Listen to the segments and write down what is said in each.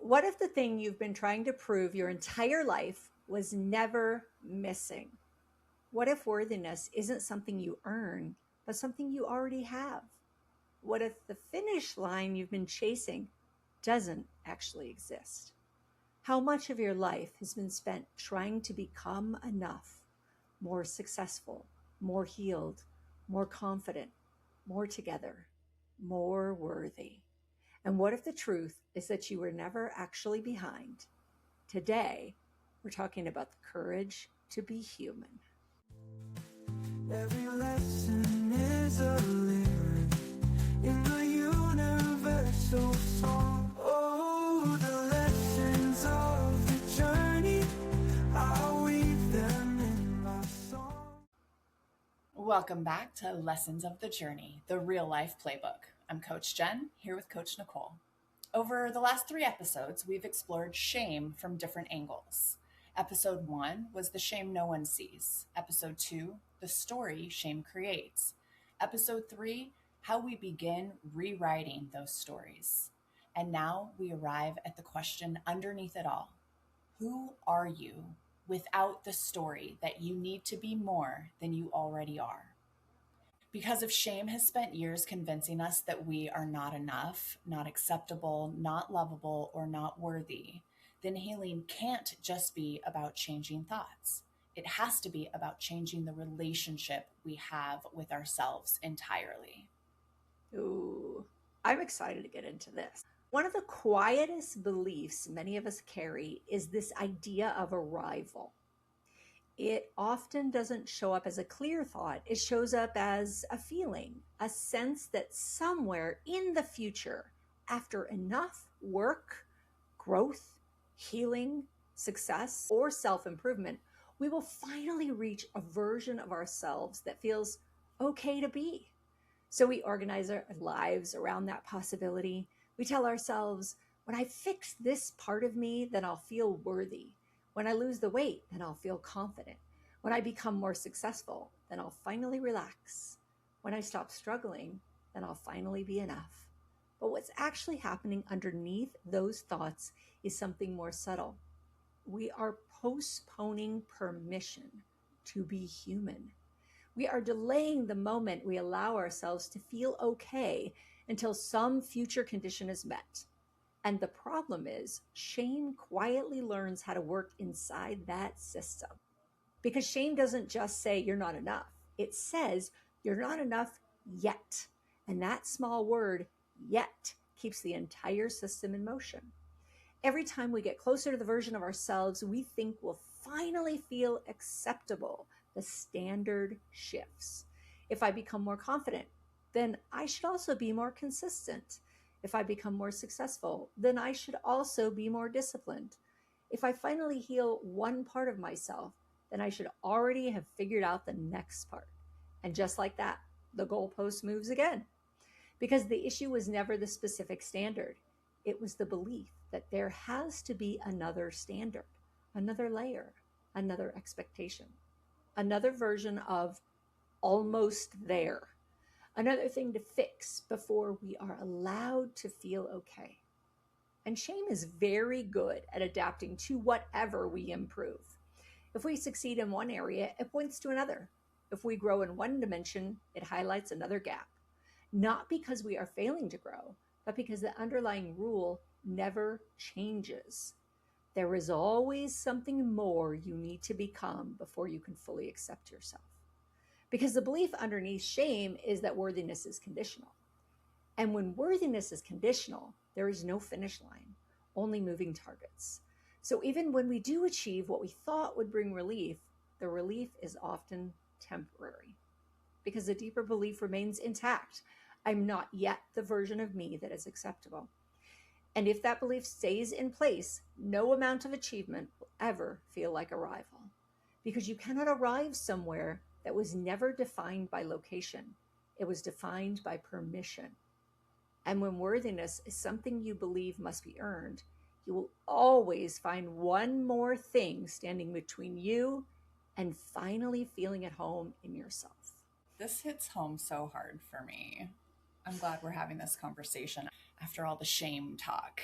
What if the thing you've been trying to prove your entire life was never missing? What if worthiness isn't something you earn, but something you already have? What if the finish line you've been chasing doesn't actually exist? How much of your life has been spent trying to become enough, more successful, more healed, more confident, more together, more worthy? And what if the truth is that you were never actually behind? Today, we're talking about the courage to be human. Every lesson is a lyric in the universal song. Oh, the lessons of the journey, I'll weave them in my song. Welcome back to Lessons of the Journey, the real life playbook. I'm Coach Jen, here with Coach Nicole. Over the last 3 episodes, we've explored shame from different angles. Episode 1 was the shame no one sees. Episode 2, the story shame creates. Episode 3, how we begin rewriting those stories. And now we arrive at the question underneath it all. Who are you without the story that you need to be more than you already are? Because if shame has spent years convincing us that we are not enough, not acceptable, not lovable, or not worthy, then healing can't just be about changing thoughts. It has to be about changing the relationship we have with ourselves entirely. Ooh, I'm excited to get into this. One of the quietest beliefs many of us carry is this idea of arrival. It often doesn't show up as a clear thought. It shows up as a feeling, a sense that somewhere in the future, after enough work, growth, healing, success, or self-improvement, we will finally reach a version of ourselves that feels okay to be. So we organize our lives around that possibility. We tell ourselves, when I fix this part of me, then I'll feel worthy. When I lose the weight, then I'll feel confident. When I become more successful, then I'll finally relax. When I stop struggling, then I'll finally be enough. But what's actually happening underneath those thoughts is something more subtle. We are postponing permission to be human. We are delaying the moment we allow ourselves to feel okay until some future condition is met. And the problem is, shame quietly learns how to work inside that system. Because shame doesn't just say you're not enough. It says you're not enough yet. And that small word, yet, keeps the entire system in motion. Every time we get closer to the version of ourselves we think will finally feel acceptable, the standard shifts. If I become more confident, then I should also be more consistent. If I become more successful, then I should also be more disciplined. If I finally heal one part of myself, then I should already have figured out the next part. And just like that, the goalpost moves again. Because the issue was never the specific standard. It was the belief that there has to be another standard, another layer, another expectation, another version of almost there, another thing to fix before we are allowed to feel okay. And shame is very good at adapting to whatever we improve. If we succeed in one area, it points to another. If we grow in one dimension, it highlights another gap. Not because we are failing to grow, but because the underlying rule never changes. There is always something more you need to become before you can fully accept yourself. Because the belief underneath shame is that worthiness is conditional. And when worthiness is conditional, there is no finish line, only moving targets. So even when we do achieve what we thought would bring relief, the relief is often temporary because the deeper belief remains intact. I'm not yet the version of me that is acceptable. And if that belief stays in place, no amount of achievement will ever feel like arrival, because you cannot arrive somewhere that was never defined by location. It was defined by permission. And when worthiness is something you believe must be earned, you will always find one more thing standing between you and finally feeling at home in yourself. This hits home so hard for me. I'm glad we're having this conversation after all the shame talk.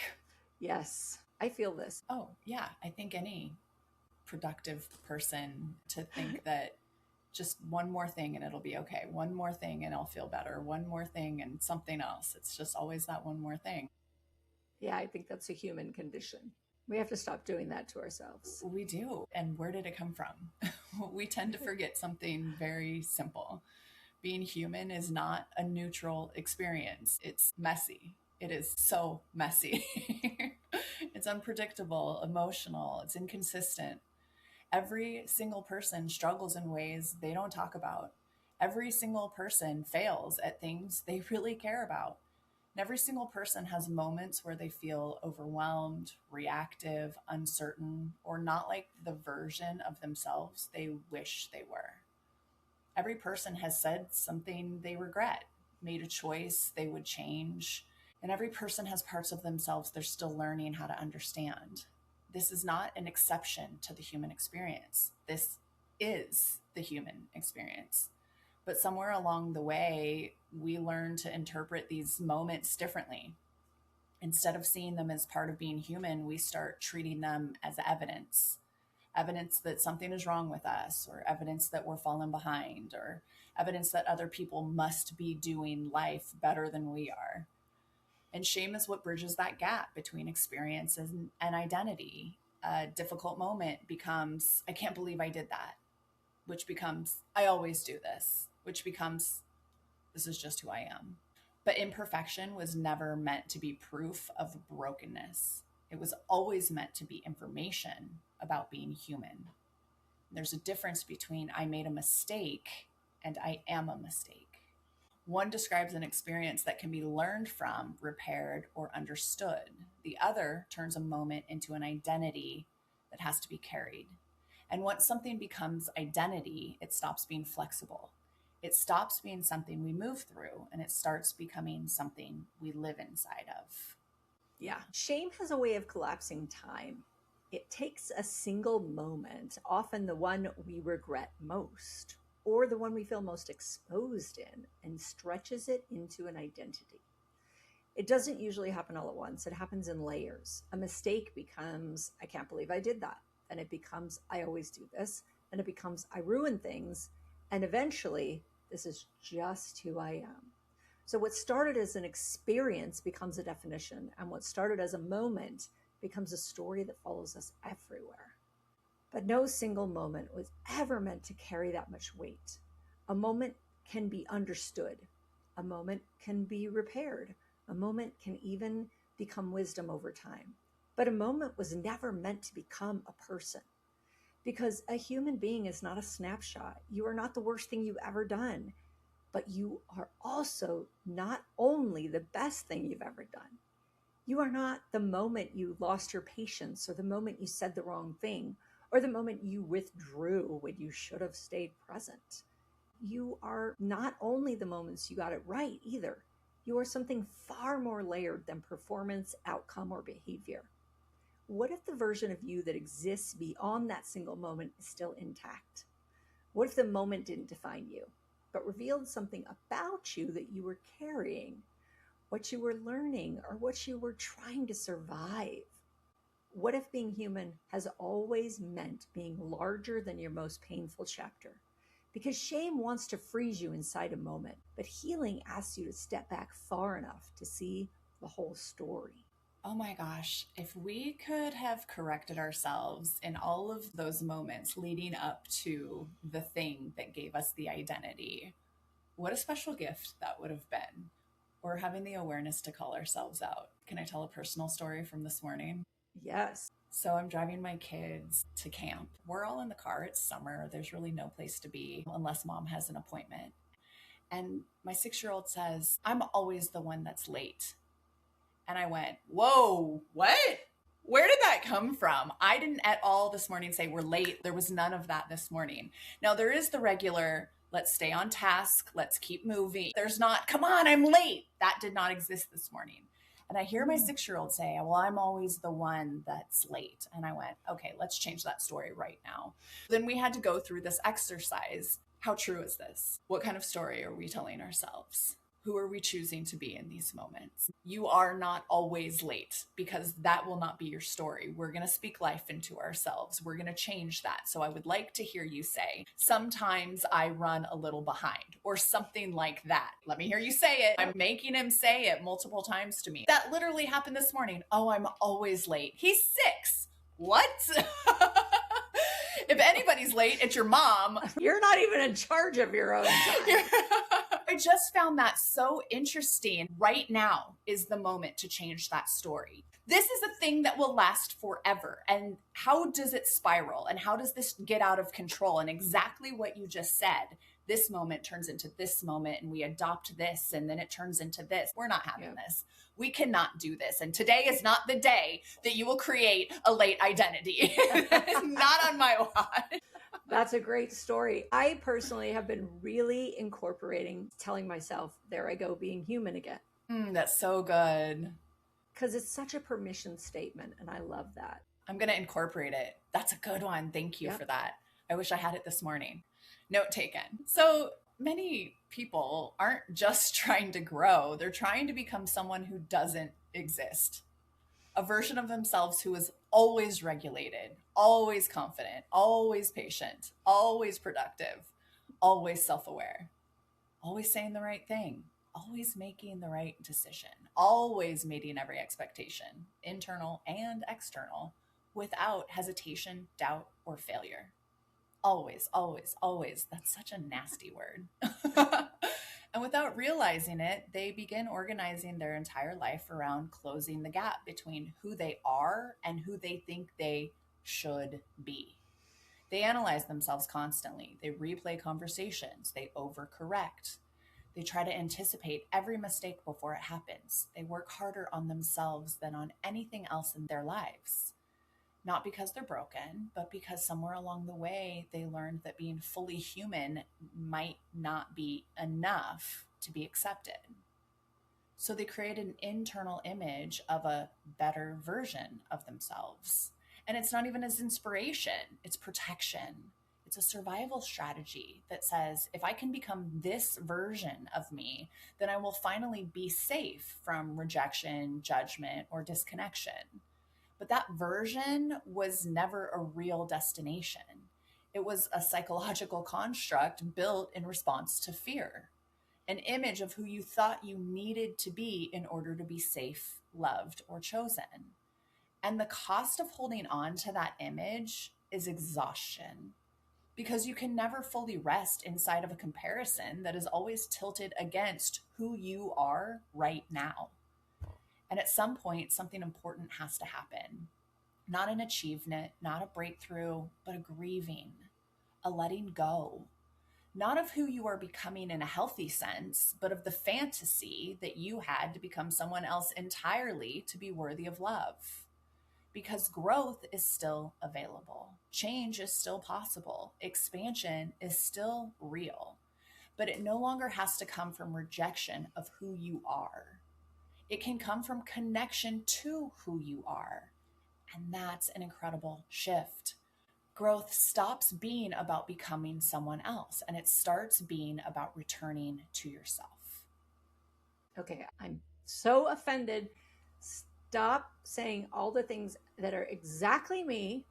Yes. I feel this. Oh, yeah. I think any productive person to think that just one more thing and it'll be okay. One more thing and I'll feel better. One more thing and something else. It's just always that one more thing. Yeah, I think that's a human condition. We have to stop doing that to ourselves. We do. And where did it come from? We tend to forget something very simple. Being human is not a neutral experience, it's messy. It is so messy. It's unpredictable, emotional, it's inconsistent. Every single person struggles in ways they don't talk about. Every single person fails at things they really care about. And every single person has moments where they feel overwhelmed, reactive, uncertain, or not like the version of themselves they wish they were. Every person has said something they regret, made a choice they would change, and every person has parts of themselves they're still learning how to understand. This is not an exception to the human experience. This is the human experience. But somewhere along the way, we learn to interpret these moments differently. Instead of seeing them as part of being human, we start treating them as evidence that something is wrong with us, or evidence that we're falling behind, or evidence that other people must be doing life better than we are. And shame is what bridges that gap between experience and identity. A difficult moment becomes, I can't believe I did that, which becomes, I always do this, which becomes, this is just who I am. But imperfection was never meant to be proof of brokenness. It was always meant to be information about being human. There's a difference between I made a mistake and I am a mistake. One describes an experience that can be learned from, repaired, or understood. The other turns a moment into an identity that has to be carried. And once something becomes identity, it stops being flexible. It stops being something we move through and it starts becoming something we live inside of. Yeah. Shame has a way of collapsing time. It takes a single moment, often the one we regret most, or the one we feel most exposed in, and stretches it into an identity. It doesn't usually happen all at once. It happens in layers. A mistake becomes, I can't believe I did that. And it becomes, I always do this. And it becomes, I ruin things. And eventually, this is just who I am. So what started as an experience becomes a definition. And what started as a moment becomes a story that follows us everywhere. But no single moment was ever meant to carry that much weight. A moment can be understood. A moment can be repaired. A moment can even become wisdom over time. But a moment was never meant to become a person. Because a human being is not a snapshot. You are not the worst thing you've ever done, but you are also not only the best thing you've ever done. You are not the moment you lost your patience, or the moment you said the wrong thing, or the moment you withdrew when you should have stayed present. You are not only the moments you got it right either. You are something far more layered than performance, outcome, or behavior. What if the version of you that exists beyond that single moment is still intact? What if the moment didn't define you, but revealed something about you that you were carrying, what you were learning, or what you were trying to survive? What if being human has always meant being larger than your most painful chapter? Because shame wants to freeze you inside a moment, but healing asks you to step back far enough to see the whole story. Oh my gosh, if we could have corrected ourselves in all of those moments leading up to the thing that gave us the identity, what a special gift that would have been. Or having the awareness to call ourselves out. Can I tell a personal story from this morning? Yes. So I'm driving my kids to camp. We're all in the car. It's summer. There's really no place to be unless mom has an appointment. And my 6-year-old says, I'm always the one that's late. And I went, whoa, what? Where did that come from? I didn't at all this morning say we're late. There was none of that this morning. Now, there is the regular, let's stay on task. Let's keep moving. There's not, come on, I'm late. That did not exist this morning. And I hear my 6-year-old say, well, I'm always the one that's late. And I went, okay, let's change that story right now. Then we had to go through this exercise. How true is this? What kind of story are we telling ourselves? Who are we choosing to be in these moments? You are not always late, because that will not be your story. We're going to speak life into ourselves. We're going to change that. So I would like to hear you say, sometimes I run a little behind, or something like that. Let me hear you say it. I'm making him say it multiple times to me. That literally happened this morning. Oh, I'm always late. He's 6. What? If anybody's late, it's your mom. You're not even in charge of your own time. I just found that so interesting. Right now is the moment to change that story. This is a thing that will last forever. And how does it spiral? And how does this get out of control? And exactly what you just said. This moment turns into this moment, and we adopt this, and then it turns into this. We're not having this. We cannot do this. And today is not the day that you will create a late identity. Not on my watch. That's a great story. I personally have been really incorporating telling myself, there I go, being human again. That's so good. Because it's such a permission statement, and I love that. I'm going to incorporate it. That's a good one. Thank you for that. I wish I had it this morning. Note taken. So many people aren't just trying to grow. They're trying to become someone who doesn't exist. A version of themselves who is always regulated, always confident, always patient, always productive, always self-aware, always saying the right thing, always making the right decision, always meeting every expectation, internal and external, without hesitation, doubt, or failure. Always, always, always. That's such a nasty word. And without realizing it, they begin organizing their entire life around closing the gap between who they are and who they think they should be. They analyze themselves constantly. They replay conversations. They overcorrect. They try to anticipate every mistake before it happens. They work harder on themselves than on anything else in their lives. Not because they're broken, but because somewhere along the way, they learned that being fully human might not be enough to be accepted. So they create an internal image of a better version of themselves. And it's not even as inspiration, it's protection. It's a survival strategy that says, if I can become this version of me, then I will finally be safe from rejection, judgment, or disconnection. But that version was never a real destination. It was a psychological construct built in response to fear, an image of who you thought you needed to be in order to be safe, loved, or chosen. And the cost of holding on to that image is exhaustion, because you can never fully rest inside of a comparison that is always tilted against who you are right now. And at some point, something important has to happen. Not an achievement, not a breakthrough, but a grieving, a letting go. Not of who you are becoming in a healthy sense, but of the fantasy that you had to become someone else entirely to be worthy of love. Because growth is still available. Change is still possible. Expansion is still real. But it no longer has to come from rejection of who you are. It can come from connection to who you are. And that's an incredible shift. Growth stops being about becoming someone else, and it starts being about returning to yourself. Okay, I'm so offended. Stop saying all the things that are exactly me.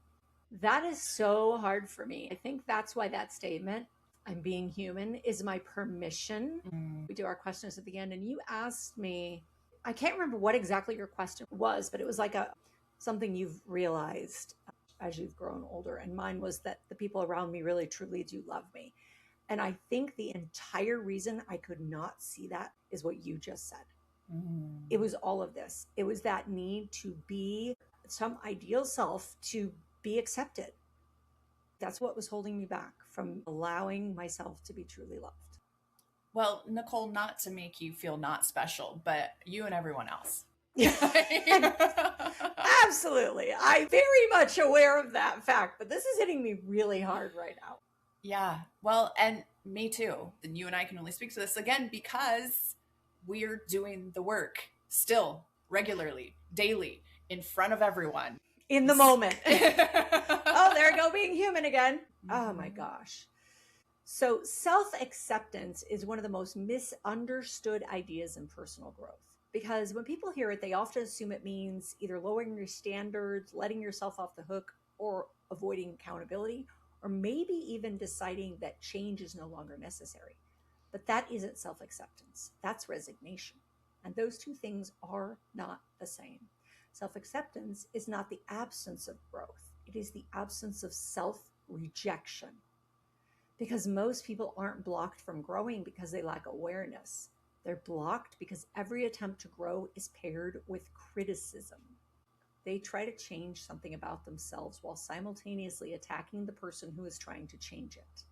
That is so hard for me. I think that's why that statement, I'm being human, is my permission. We do our questions at the end, and you asked me, I can't remember what exactly your question was, but it was like something you've realized as you've grown older. And mine was that the people around me really, truly do love me. And I think the entire reason I could not see that is what you just said. It was all of this. It was that need to be some ideal self, to be accepted. That's what was holding me back from allowing myself to be truly loved. Well, Nicole, not to make you feel not special, but you and everyone else. Absolutely. I'm very much aware of that fact, but this is hitting me really hard right now. Yeah. Well, and me too. And you and I can only speak to this again because we're doing the work still, regularly, daily, in front of everyone. In the moment. Oh, there I go, being human again. Oh my gosh. So, self acceptance is one of the most misunderstood ideas in personal growth because when people hear it, they often assume it means either lowering your standards, letting yourself off the hook, or avoiding accountability, or maybe even deciding that change is no longer necessary. But that isn't self acceptance, that's resignation. And those two things are not the same. Self acceptance is not the absence of growth, it is the absence of self rejection, because most people aren't blocked from growing because they lack awareness. They're blocked because every attempt to grow is paired with criticism. They try to change something about themselves while simultaneously attacking the person who is trying to change it.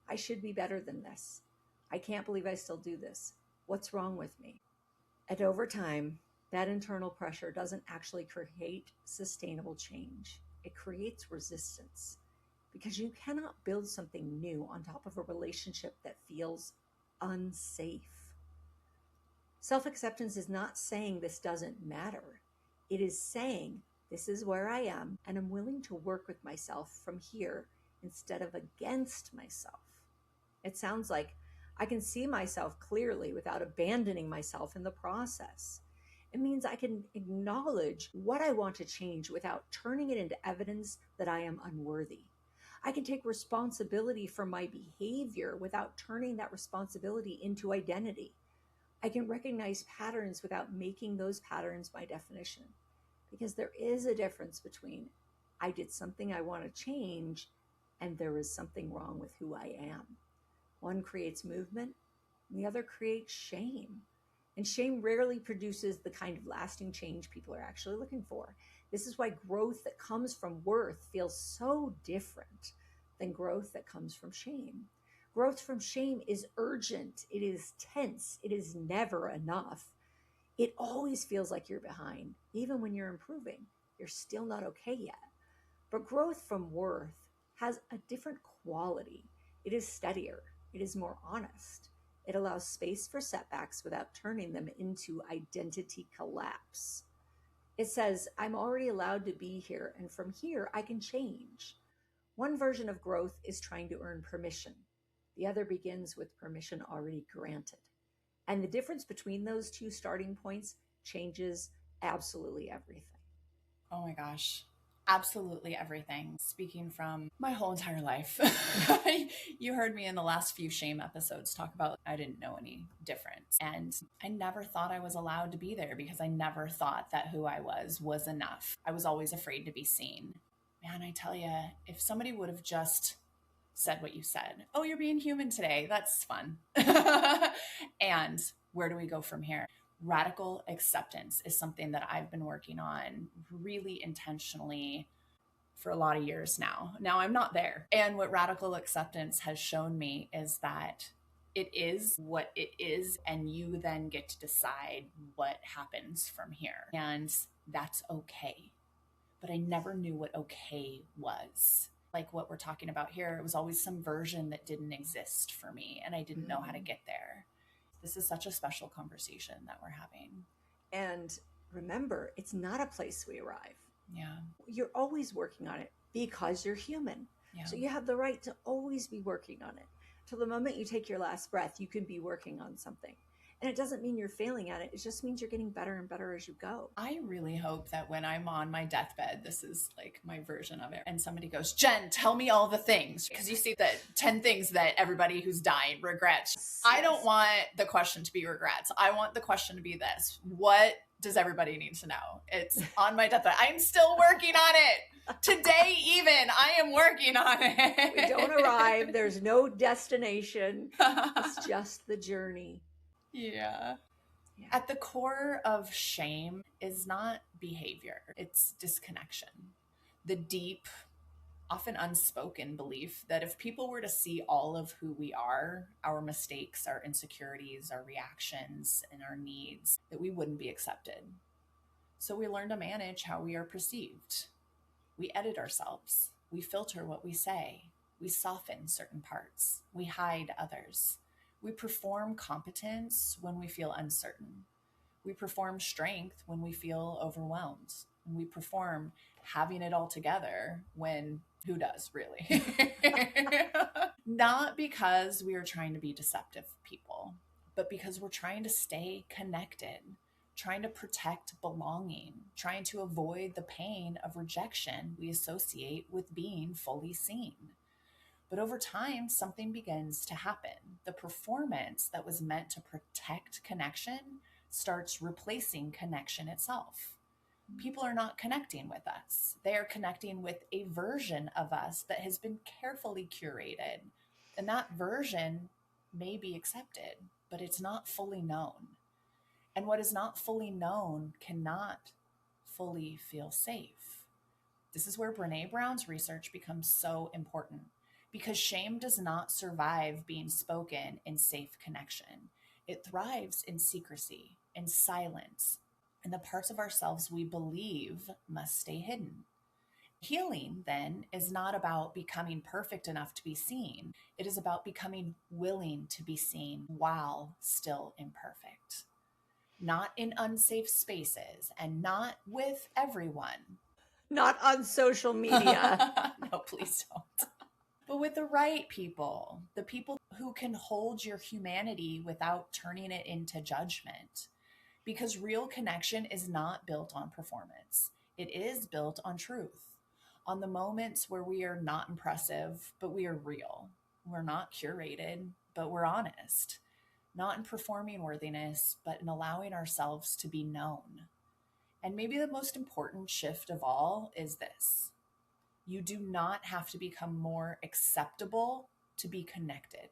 I should be better than this. I can't believe I still do this. What's wrong with me? And over time, that internal pressure doesn't actually create sustainable change. It creates resistance, because you cannot build something new on top of a relationship that feels unsafe. Self acceptance is not saying this doesn't matter. It is saying this is where I am and I'm willing to work with myself from here instead of against myself. It sounds like I can see myself clearly without abandoning myself in the process. It means I can acknowledge what I want to change without turning it into evidence that I am unworthy. I can take responsibility for my behavior without turning that responsibility into identity. I can recognize patterns without making those patterns my definition. Because there is a difference between I did something I want to change and there is something wrong with who I am. One creates movement, and the other creates shame. And shame rarely produces the kind of lasting change people are actually looking for. This is why growth that comes from worth feels so different than growth that comes from shame. Growth from shame is urgent, it is tense, it is never enough. It always feels like you're behind. Even when you're improving, you're still not okay yet. But growth from worth has a different quality. It is steadier, it is more honest. It allows space for setbacks without turning them into identity collapse. It says, I'm already allowed to be here, and from here I can change. One version of growth is trying to earn permission. The other begins with permission already granted. And the difference between those two starting points changes absolutely everything. Oh my gosh. Absolutely everything. Speaking from my whole entire life. You heard me in the last few shame episodes talk about I didn't know any difference. And I never thought I was allowed to be there because I never thought that who I was enough. I was always afraid to be seen. Man, I tell you, if somebody would have just said what you said, oh, you're being human today, that's fun. And where do we go from here? Radical acceptance is something that I've been working on really intentionally for a lot of years now. Now I'm not there. And what radical acceptance has shown me is that it is what it is, and you then get to decide what happens from here. And that's okay. But I never knew what okay was. Like what we're talking about here, it was always some version that didn't exist for me, and I didn't know how to get there. This is such a special conversation that we're having. And remember, it's not a place we arrive. Yeah. You're always working on it because you're human. Yeah. So you have the right to always be working on it. Till the moment you take your last breath, you can be working on something. And it doesn't mean you're failing at it. It just means you're getting better and better as you go. I really hope that when I'm on my deathbed, this is like my version of it, and somebody goes, Jen, tell me all the things. Because you see the 10 things that everybody who's dying regrets. Yes. I don't want the question to be regrets. I want the question to be this. What does everybody need to know? It's on my deathbed. I'm still working on it. Today, even, I am working on it. We don't arrive. There's no destination. It's just the journey. Yeah. At the core of shame is not behavior, it's disconnection. The deep, often unspoken belief that if people were to see all of who we are, our mistakes, our insecurities, our reactions, and our needs, that we wouldn't be accepted. So we learn to manage how we are perceived. We edit ourselves. We filter what we say. We soften certain parts. We hide others. We perform competence when we feel uncertain. We perform strength when we feel overwhelmed. and we perform having it all together when who does really? Not because we are trying to be deceptive people, but because we're trying to stay connected, trying to protect belonging, trying to avoid the pain of rejection we associate with being fully seen. But over time, something begins to happen. The performance that was meant to protect connection starts replacing connection itself. People are not connecting with us. They are connecting with a version of us that has been carefully curated. And that version may be accepted, but it's not fully known. And what is not fully known cannot fully feel safe. This is where Brene Brown's research becomes so important, because shame does not survive being spoken in safe connection. It thrives in secrecy, in silence, in the parts of ourselves we believe must stay hidden. Healing, then, is not about becoming perfect enough to be seen. It is about becoming willing to be seen while still imperfect. Not in unsafe spaces and not with everyone. Not on social media. No, please don't. But with the right people, the people who can hold your humanity without turning it into judgment. Because real connection is not built on performance. It is built on truth, on the moments where we are not impressive, but we are real. We're not curated, but we're honest. Not in performing worthiness, but in allowing ourselves to be known. And maybe the most important shift of all is this. You do not have to become more acceptable to be connected.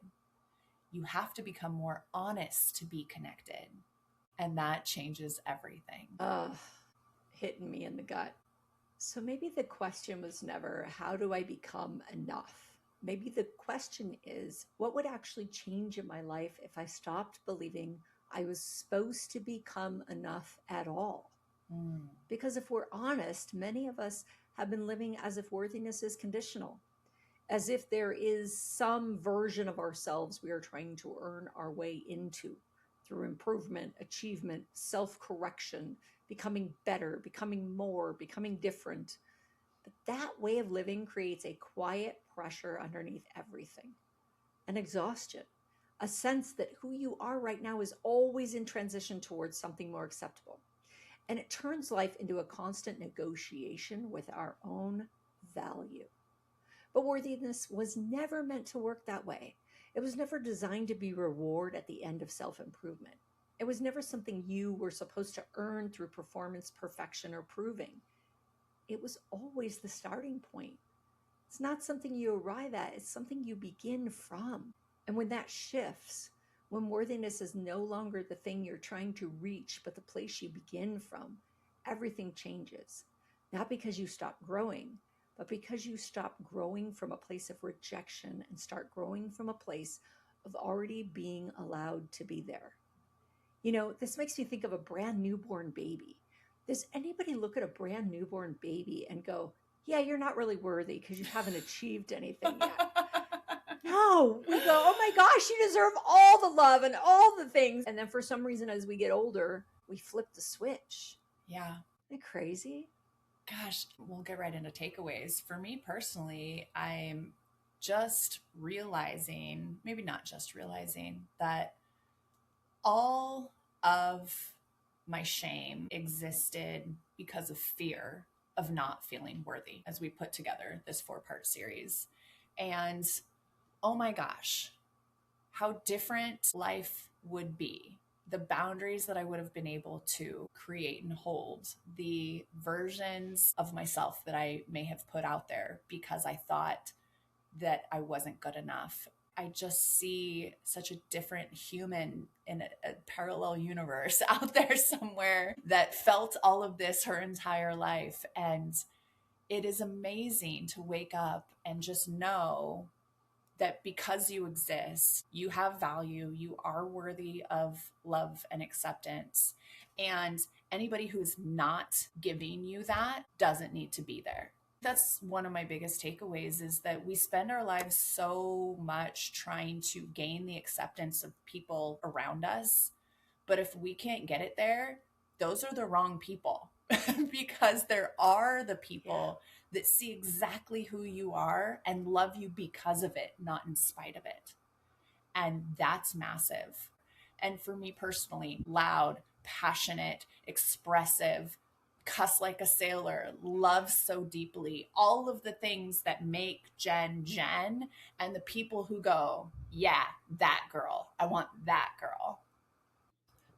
You have to become more honest to be connected. And that changes everything. Hitting me in the gut. So maybe the question was never, how do I become enough? Maybe the question is, what would actually change in my life if I stopped believing I was supposed to become enough at all? Because if we're honest, many of us have been living as if worthiness is conditional, as if there is some version of ourselves we are trying to earn our way into through improvement, achievement, self-correction, becoming better, becoming more, becoming different. But that way of living creates a quiet pressure underneath everything, an exhaustion, a sense that who you are right now is always in transition towards something more acceptable. And it turns life into a constant negotiation with our own value. But worthiness was never meant to work that way. It was never designed to be reward at the end of self-improvement. It was never something you were supposed to earn through performance, perfection, or proving. It was always the starting point. It's not something you arrive at, it's something you begin from. And when that shifts, when worthiness is no longer the thing you're trying to reach, but the place you begin from, everything changes. Not because you stop growing, but because you stop growing from a place of rejection and start growing from a place of already being allowed to be there. You know, this makes me think of a brand newborn baby. Does anybody look at a brand newborn baby and go, yeah, you're not really worthy because you haven't achieved anything yet? No, we go, oh my gosh, you deserve all the love and all the things. And then for some reason, as we get older, we flip the switch. Yeah. Isn't it crazy? Gosh, we'll get right into takeaways. For me personally, I'm just realizing, maybe not just realizing, that all of my shame existed because of fear of not feeling worthy as we put together this 4-part series. And oh my gosh, how different life would be. The boundaries that I would have been able to create and hold, the versions of myself that I may have put out there because I thought that I wasn't good enough. I just see such a different human in a parallel universe out there somewhere that felt all of this her entire life. And it is amazing to wake up and just know that because you exist, you have value, you are worthy of love and acceptance. And anybody who's not giving you that doesn't need to be there. That's one of my biggest takeaways, is that we spend our lives so much trying to gain the acceptance of people around us. But if we can't get it there, those are the wrong people. because there are the people that see exactly who you are and love you because of it, not in spite of it. And that's massive. And for me personally, loud, passionate, expressive, cuss like a sailor, love so deeply, all of the things that make Jen Jen, and the people who go, yeah, that girl, I want that girl.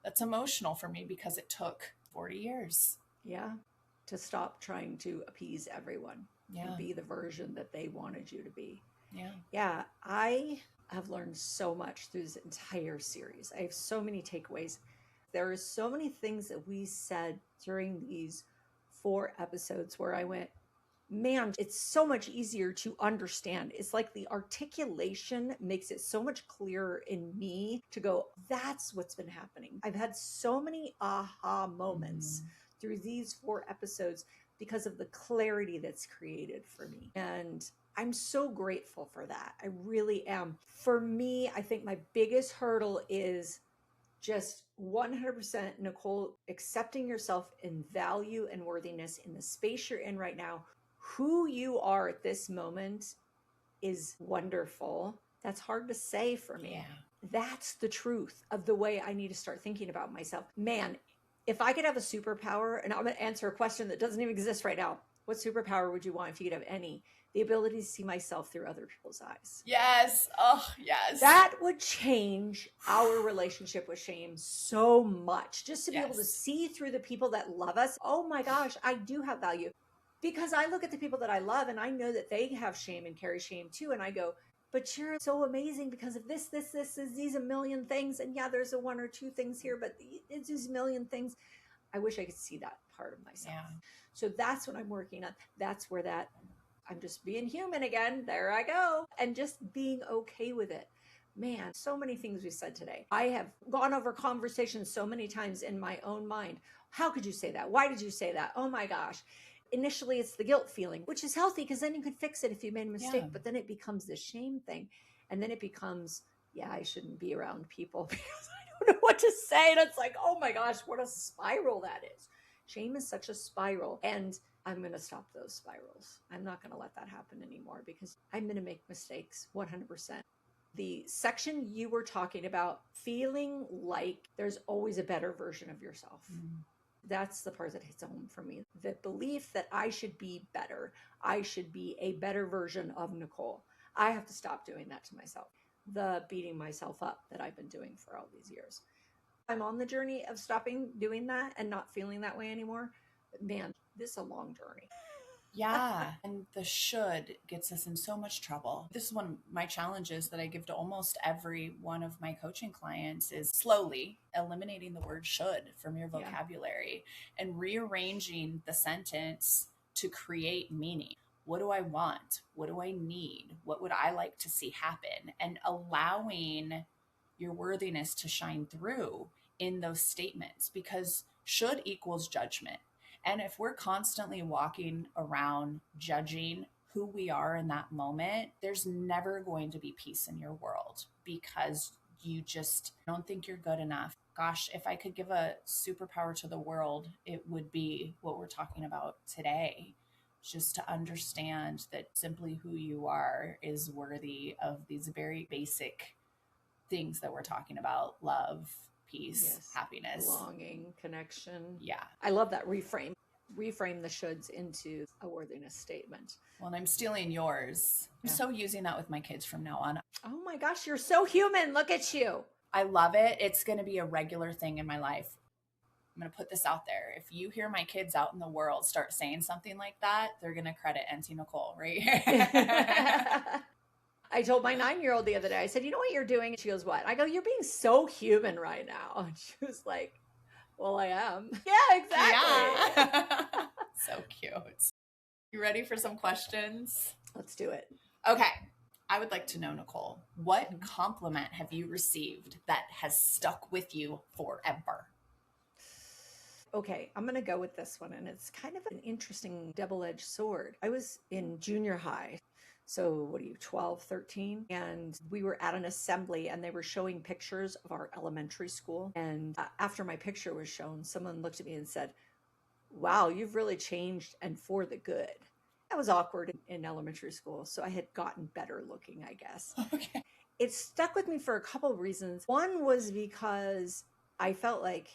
That's emotional for me because it took 40 years. Yeah. To stop trying to appease everyone Yeah. and be the version that they wanted you to be. Yeah. Yeah. I have learned so much through this entire series. I have so many takeaways. There are so many things that we said during these 4 episodes where I went, man, it's so much easier to understand. It's like the articulation makes it so much clearer in me to go, that's what's been happening. I've had so many aha moments through these 4 episodes because of the clarity that's created for me. And I'm so grateful for that. I really am. For me, I think my biggest hurdle is just 100% Nicole, accepting yourself in value and worthiness in the space you're in right now. Who you are at this moment is wonderful. That's hard to say for me. Yeah. That's the truth of the way I need to start thinking about myself. Man, if I could have a superpower, and I'm going to answer a question that doesn't even exist right now. What superpower would you want if you could have any? The ability to see myself through other people's eyes. Yes. Oh, yes. That would change our relationship with shame so much. Just to be able to Yes. see through the people that love us. Oh my gosh, I do have value. Because I look at the people that I love and I know that they have shame and carry shame too. And I go, but you're so amazing because of this, these a million things. And yeah, there's a 1 or 2 things here, but it's these million things. I wish I could see that part of myself. Yeah. So that's what I'm working on. That's where that I'm just being human again. There I go. And just being okay with it. Man, so many things we said today. I have gone over conversations so many times in my own mind. How could you say that? Why did you say that? Oh my gosh. Initially, it's the guilt feeling, which is healthy because then you could fix it if you made a mistake. Yeah. But then it becomes the shame thing. And then it becomes, yeah, I shouldn't be around people because I don't know what to say. And it's like, oh my gosh, what a spiral that is. Shame is such a spiral. And I'm going to stop those spirals. I'm not going to let that happen anymore because I'm going to make mistakes 100%. The section you were talking about, feeling like there's always a better version of yourself. That's the part that hits home for me. The belief that I should be better. I should be a better version of Nicole. I have to stop doing that to myself. The beating myself up that I've been doing for all these years. I'm on the journey of stopping doing that and not feeling that way anymore. But man, this is a long journey. Yeah. And the should gets us in so much trouble. This is one of my challenges that I give to almost every one of my coaching clients is slowly eliminating the word should from your vocabulary and rearranging the sentence to create meaning. What do I want? What do I need? What would I like to see happen? And allowing your worthiness to shine through in those statements, because should equals judgment. And if we're constantly walking around judging who we are in that moment, there's never going to be peace in your world because you just don't think you're good enough. Gosh, if I could give a superpower to the world, it would be what we're talking about today. Just to understand that simply who you are is worthy of these very basic things that we're talking about: love, peace, happiness, belonging, connection. Yeah. I love that reframe the shoulds into a worthiness statement. Well, and I'm stealing yours. I'm so using that with my kids from now on. Oh my gosh, you're so human. Look at you. I love it. It's going to be a regular thing in my life. I'm going to put this out there. If you hear my kids out in the world start saying something like that, they're going to credit Auntie Nicole right here. I told my 9-year-old the other day, I said, you know what you're doing? And she goes, what? I go, you're being so human right now. And she was like, well, I am. Yeah, exactly. Yeah. So cute. You ready for some questions? Let's do it. Okay. I would like to know, Nicole, what compliment have you received that has stuck with you forever? Okay, I'm going to go with this one. And it's kind of an interesting double-edged sword. I was in junior high. So what are you, 12, 13? And we were at an assembly and they were showing pictures of our elementary school. And after my picture was shown, someone looked at me and said, wow, you've really changed and for the good. That was awkward in elementary school. So I had gotten better looking, I guess. Okay. It stuck with me for a couple of reasons. One was because I felt like,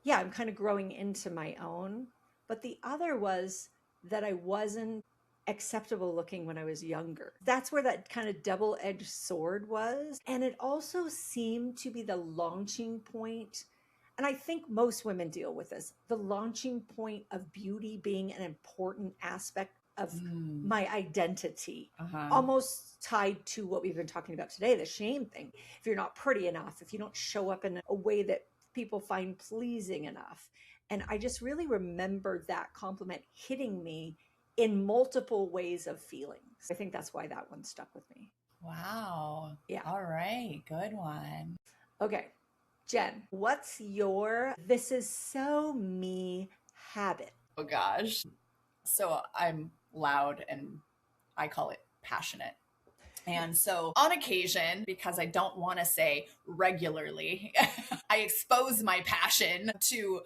yeah, I'm kind of growing into my own. But the other was that I wasn't acceptable looking when I was younger. That's where that kind of double edged sword was. And it also seemed to be the launching point. And I think most women deal with this, the launching point of beauty being an important aspect of my identity, almost tied to what we've been talking about today, the shame thing. If you're not pretty enough, if you don't show up in a way that people find pleasing enough. And I just really remembered that compliment hitting me in multiple ways of feelings. I think that's why that one stuck with me. Wow. Yeah. All right. Good one. Okay. Jen, what's your this is so me habit? Oh gosh. So I'm loud and I call it passionate. And so on occasion, because I don't want to say regularly, I expose my passion to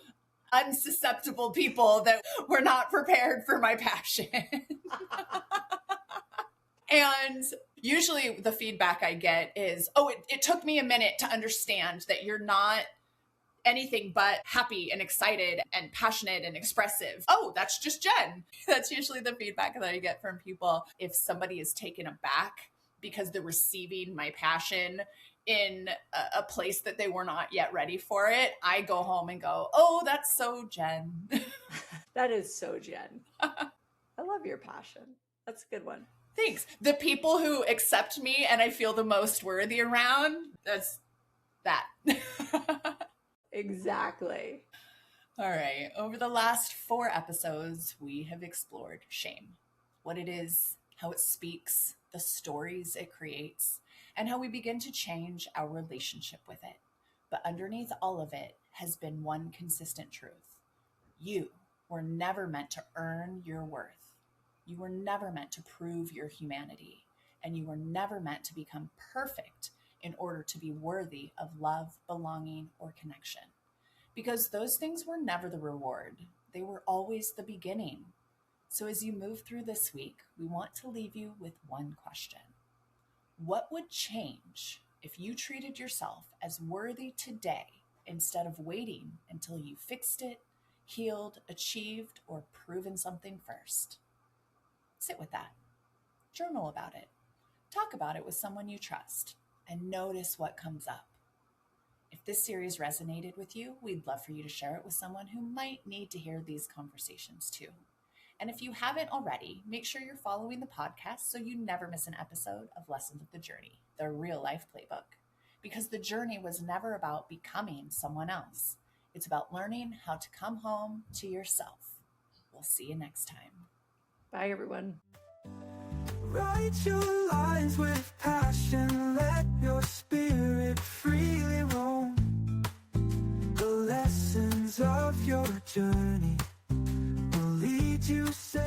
unsusceptible people that were not prepared for my passion. And usually the feedback I get is, oh, it took me a minute to understand that you're not anything but happy and excited and passionate and expressive. Oh, that's just Jen. That's usually the feedback that I get from people. If somebody is taken aback because they're receiving my passion in a place that they were not yet ready for it, I go home and go, oh, that's so Jen. That is so Jen. I love your passion. That's a good one. Thanks. The people who accept me and I feel the most worthy around, that's that. Exactly. All right. Over the last 4 episodes, we have explored shame, what it is, how it speaks, the stories it creates, and how we begin to change our relationship with it. But underneath all of it has been one consistent truth. You were never meant to earn your worth. You were never meant to prove your humanity, and you were never meant to become perfect in order to be worthy of love, belonging, or connection. Because those things were never the reward. They were always the beginning. So as you move through this week, we want to leave you with one question. What would change if you treated yourself as worthy today instead of waiting until you fixed it, healed, achieved, or proven something first? Sit with that. Journal about it. Talk about it with someone you trust and notice what comes up. If this series resonated with you, we'd love for you to share it with someone who might need to hear these conversations too. And if you haven't already, make sure you're following the podcast so you never miss an episode of Lessons of the Journey, the real life playbook. Because the journey was never about becoming someone else. It's about learning how to come home to yourself. We'll see you next time. Bye, everyone. Write your lines with passion, let your spirit freely roam. The lessons of your journey will lead you safe.